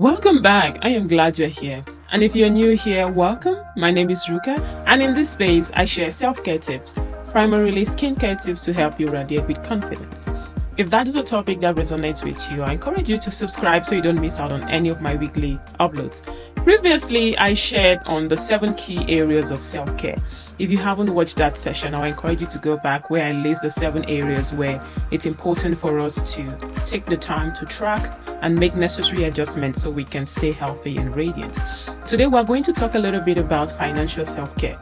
Welcome back. I am glad you're here. And if you're new here, welcome. My name is Ruka, and in this space, I share self-care tips, primarily skincare tips to help you radiate with confidence. If that is a topic that resonates with you, I encourage you to subscribe so you don't miss out on any of my weekly uploads. Previously, I shared on the 7 key areas of self-care. If you haven't watched that session, I encourage you to go back where I list the 7 areas where it's important for us to take the time to track and make necessary adjustments so we can stay healthy and radiant. Today, we're going to talk a little bit about financial self-care.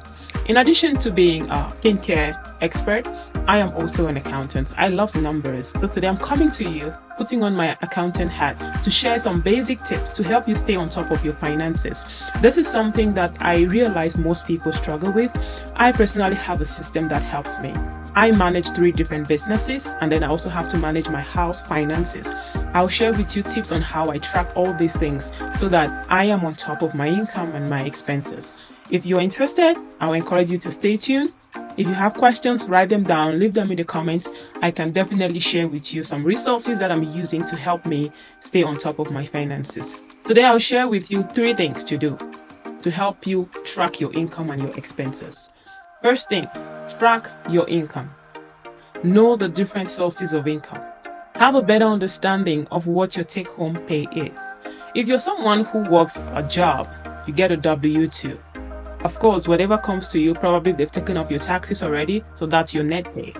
In addition to being a skincare expert, I am also an accountant. I love numbers. So today I'm coming to you, putting on my accountant hat to share some basic tips to help you stay on top of your finances. This is something that I realize most people struggle with. I personally have a system that helps me. I manage 3 different businesses, and then I also have to manage my house finances. I'll share with you tips on how I track all these things so that I am on top of my income and my expenses. If you're interested, I'll encourage you to stay tuned. If you have questions, write them down, leave them in the comments. I can definitely share with you some resources that I'm using to help me stay on top of my finances. Today, I'll share with you 3 things to do to help you track your income and your expenses. First thing, track your income. Know the different sources of income. Have a better understanding of what your take-home pay is. If you're someone who works a job, you get a W-2. Of course, whatever comes to you, probably they've taken off your taxes already, so that's your net pay.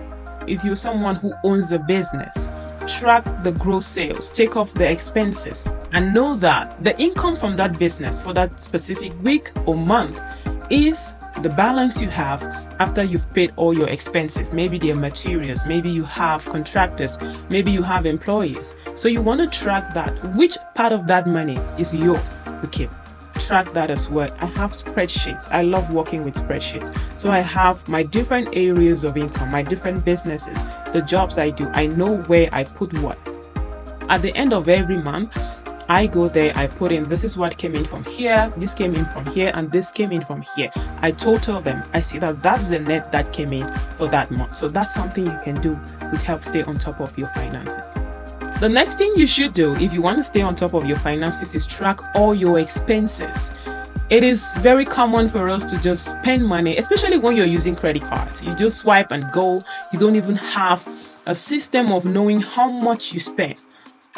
If you're someone who owns a business, track the gross sales, take off the expenses, and know that the income from that business for that specific week or month is the balance you have after you've paid all your expenses. Maybe they're materials, maybe you have contractors, maybe you have employees. So you want to track that. Which part of that money is yours to keep? Track that as well. I have spreadsheets. I love working with spreadsheets. So I have my different areas of income, my different businesses, the jobs I do. I know where I put what. At the end of every month, I go there, I put in, this is what came in from here, this came in from here, and this came in from here. I total them. I see that that's the net that came in for that month. So that's something you can do to help stay on top of your finances. The next thing you should do if you want to stay on top of your finances is track all your expenses. It is very common for us to just spend money, especially when you're using credit cards. You just swipe and go. You don't even have a system of knowing how much you spend,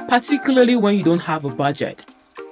particularly when you don't have a budget.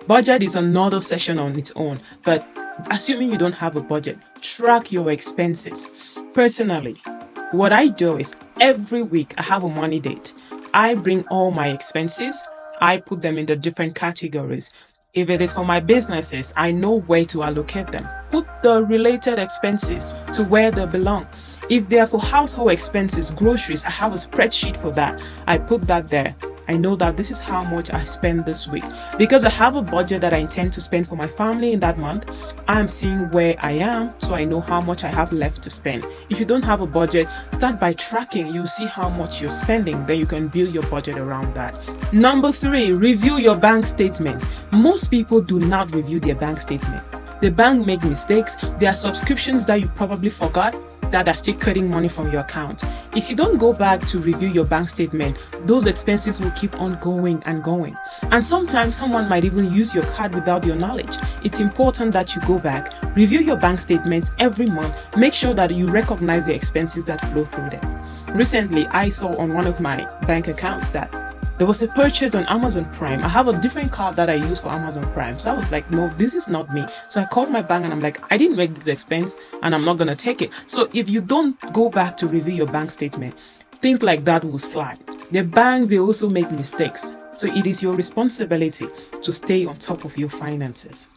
Budget is another session on its own, but assuming you don't have a budget, track your expenses. Personally, what I do is every week I have a money date. I bring all my expenses. I put them in the different categories. If it is for my businesses, I know where to allocate them. Put the related expenses to where they belong. If they are for household expenses, groceries, I have a spreadsheet for that. I put that there. I know that this is how much I spend this week. Because I have a budget that I intend to spend for my family in that month, I'm seeing where I am, so I know how much I have left to spend. If you don't have a budget, start by tracking. You see how much you're spending, then you can build your budget around that. Number 3, review your bank statement. Most people do not review their bank statement. The bank make mistakes. There are subscriptions that you probably forgot that are still cutting money from your account. If you don't go back to review your bank statement, those expenses will keep on going and going. And sometimes someone might even use your card without your knowledge. It's important that you go back, review your bank statements every month, make sure that you recognize the expenses that flow through them. Recently, I saw on one of my bank accounts that there was a purchase on Amazon Prime. I have a different card that I use for Amazon Prime. So I was like, no, this is not me. So I called my bank and I'm like, I didn't make this expense and I'm not going to take it. So if you don't go back to review your bank statement, things like that will slide. The bank, they also make mistakes. So it is your responsibility to stay on top of your finances.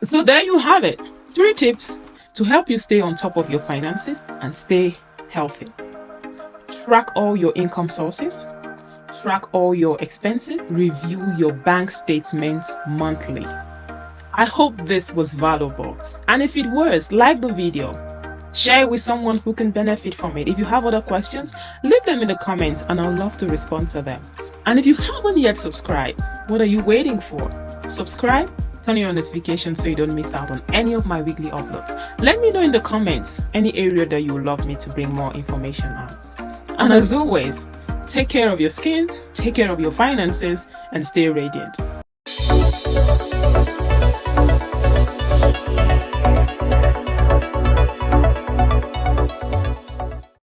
So there you have it. 3 tips to help you stay on top of your finances and stay healthy. Track all your income sources, track all your expenses, review your bank statements monthly. I hope this was valuable. And if it was, like the video, share it with someone who can benefit from it. If you have other questions, leave them in the comments and I'll love to respond to them. And if you haven't yet subscribed, what are you waiting for? Subscribe, turn on your notifications so you don't miss out on any of my weekly uploads. Let me know in the comments any area that you would love me to bring more information on. And as always, Take care of your skin, take care of your finances, and stay radiant.